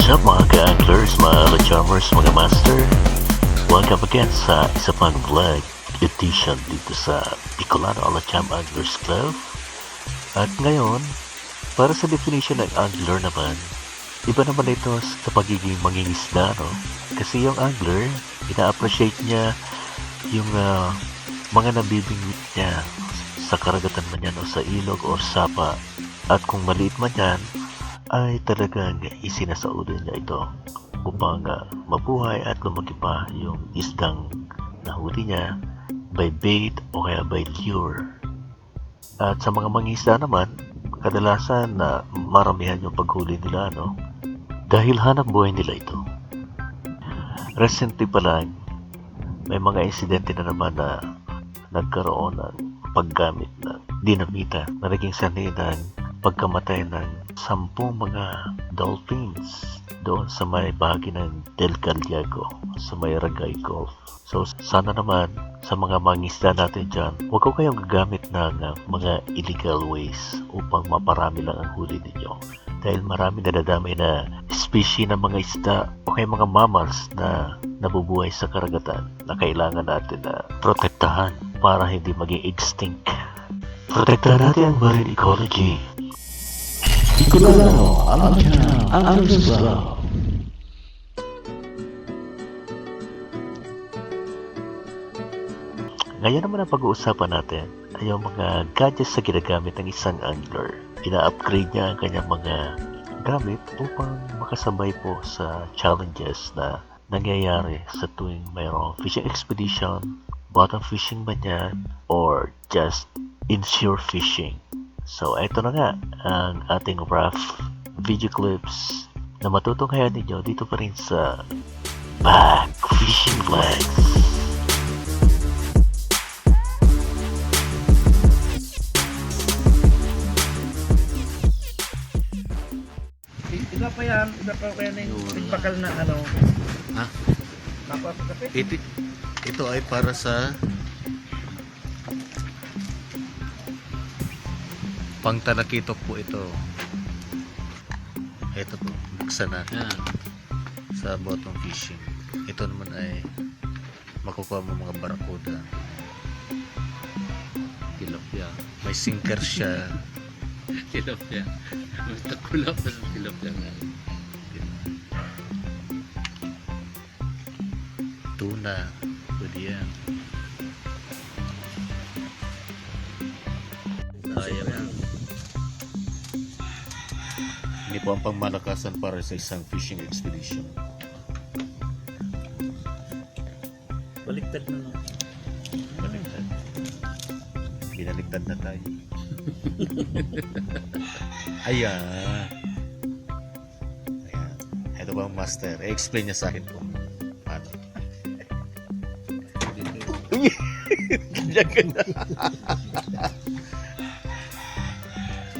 What's up mga ka-anglers, mga ka-charmers, mga master? Welcome again sa isa pang vlog edition dito sa Bicolano Alacham Anglers Club. At ngayon, para sa definition ng angler naman, iba naman ito sa pagiging mangingisda, no? Kasi yung angler, ina-appreciate niya yung mga nabibingwit niya sa karagatan man yan o sa ilog o sapa. At kung maliit man yan, ay talagang isinasauli niya ito upang mabuhay at lumaki pa yung isdang nahuli niya by bait o kaya by lure. At sa mga mangisda naman, kadalasan na maramihan yung paghuli nila, no? Dahil hanap buhay nila ito. Recently pa lang, may mga insidente na naman na nagkaroon ng paggamit ng dinamita na naging sanhi ng pagkamatay ng 10 mga dolphins doon sa may bahagi ng Del Gallego sa may Ragay Gulf. So sana naman sa mga mangisda natin dyan, huwag ko kayong gagamit ng mga illegal ways upang maparami lang ang huli ninyo. Dahil marami nadadamay na species ng mga isda o kaya mga mammals na nabubuhay sa karagatan na kailangan natin na protektahan para hindi maging extinct. Protektahan natin ang marine ecology. Bicolano Alacham Anglers Club. Ngayon naman ang pag-uusapan natin ay yung mga gadgets na ginagamit ng isang angler. Ina-upgrade niya ang kanyang mga gamit upang makasabay po sa challenges na nangyayari sa tuwing mayroong fishing expedition, bottom fishing man yan, or just inshore fishing. So, ito na nga ang ating rough video clips na matutunghayan ninyo dito pa rin sa Back Fishing Vlogs. Iba pa yan yung bakal na ano. Ha? Napapakape? Ito ay para sa pangtalakitok po ito. Ito po, buksan na. Yan. Sa bottom fishing. Ito naman ay makukuha mo mga barakuda. Tilapia. May sinker siya. Tilapia. Basta kulap pa sa tilapia nga. Tuna. Pwede yan. Sayang yan. Hindi po ang pangmalakasan para sa isang fishing expedition. Baliktad na lang. Baliktad. Binaliktad na tayo. Ayan. Ayan. Ito ba ang master? I-explain niya sa akin kung paano.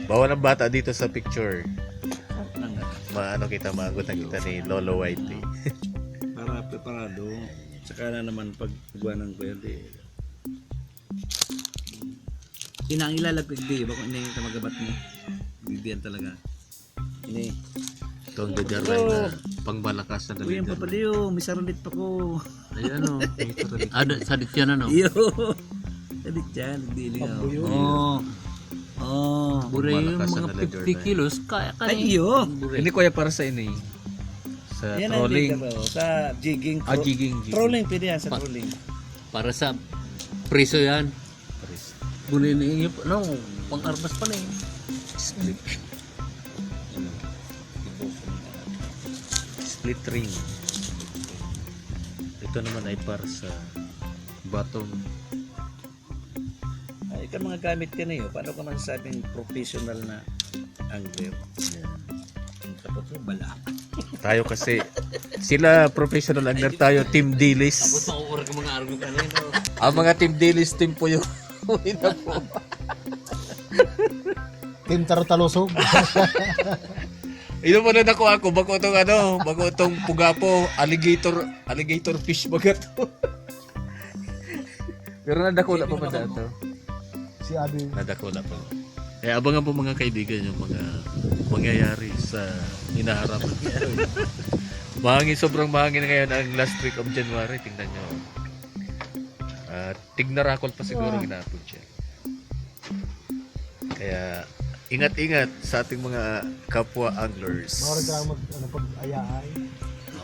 Bawal ang bata dito sa picture. Maano kita, maagutan kita ni Lolo Whitey. Para preparado. Saka na naman pag guwanan ko yan. Inang ilalagpig di. Bako ini yung tamagabat mo. Bibiyan talaga. Ini. Ito ang gajaray na pangmalakasan na Uy, ang leader. papaliyo. May sarulit pa ko. Ayan o. Sadit yan ano? Iyo. Salit yan. Nagdiling ako. Oh. Buray yung Malakasan mga na leader 50 na kilos. Kaya Ay, iyo. Hindi ko para sa ini. Sa Yan ang trolling. leader, Sa jigging. Jigging. Trolling. Pwede yan sa trolling. Para sa preso yan. Buray na yung no, pang-armas pa na yun. Split ring. Ito naman ay para sa bottom. Ay, ka mga gamit ka na yun. Paano ka masasabing professional na angler? Ayan. Ang tapos mo, bala. Tayo kasi sila professional angler, tayo team Tapos dilis. makukuha ka mga argo ka na yun. Ang mga team dilis team po yung na po. Team Tarotalusog. Ito mo na nakuha ko bago itong pugapo, alligator fish baga to. Pero nadakula pa ba dato? Si Abi. Nadakula pa. Abangan po mga kaibigan yung mga mangyayari sa hinaharap. Sobrang mahangin ngayon ang last week of January. Tingnan nyo. Tignarakol pa siguro hinapon siya. Kaya ingat-ingat sa ating mga kapwa anglers. pag-ayahay.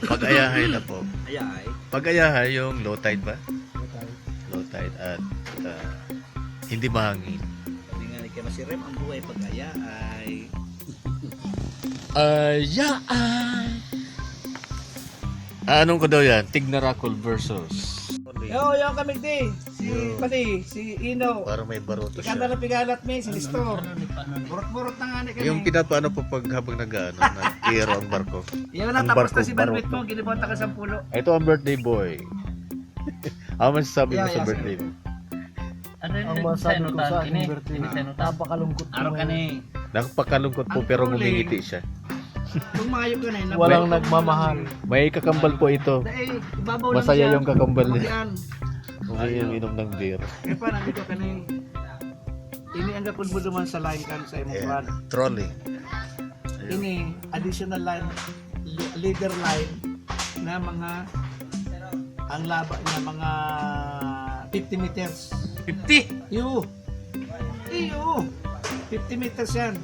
Pag-ayahay na po. Ay. Pag-ayahay yung low tide ba? Low tide at hindi mahangin. Hindi nga ni kaya masirem ang buhay pag-aya ay Anong ko daw yan? Tignarakol versus Yo, kami di. Si Ino. para may baroto Ikanda siya. na pigalat mi, si Nestor. Burot-burot na nga ni kami. Yung pinapaano po pag habang nag-ano, nag-iero ang barko. Yan na, ang tapos barko, na si Banwit baroto. mo, ginibonta ka sa pulo. Ito ang birthday boy. Ano masasabi mo sa birthday mo? Ang masabi ko sa aking birthday, Napakalungkot araw ka ni. Nakapakalungkot po Ang pero tuloy. ngumingiti siya. Kung maayog ka na, Walang nagmamahal. May kakambal po ito. Dahil, ibabaw lang Masaya siya. yung kakambal niya. Yan. Masaya yung inom ng beer. Kaya pa, nandito ka na ini ang gapon mo naman sa line kan sa imong kwan. Trolley. Ini, additional line, leader line na mga, ang laba na mga 50 meters. 50. Iyo. 50 meters yan.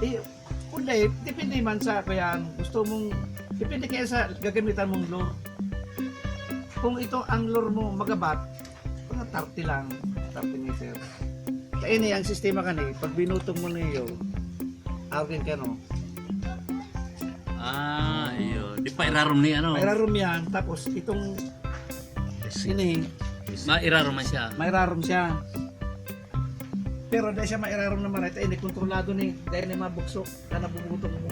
Iyo. Kundi, depende man sa kaya gusto mong, depende kaya sa gagamitan mong lure. Kung ito ang lure mo magabat, mga 30 lang, 30 meters. Kaya ini ang sistema kani, pag binutong mo niyo, awin ka no. Iyo. Di pa irarom ni ano. May rarom yan, tapos itong ini, Mairarom man siya. may rarom siya. Pero dahil siya mairarom naman ito, ini kontrolado ni, dahil ni mabukso, na nabubutong mo.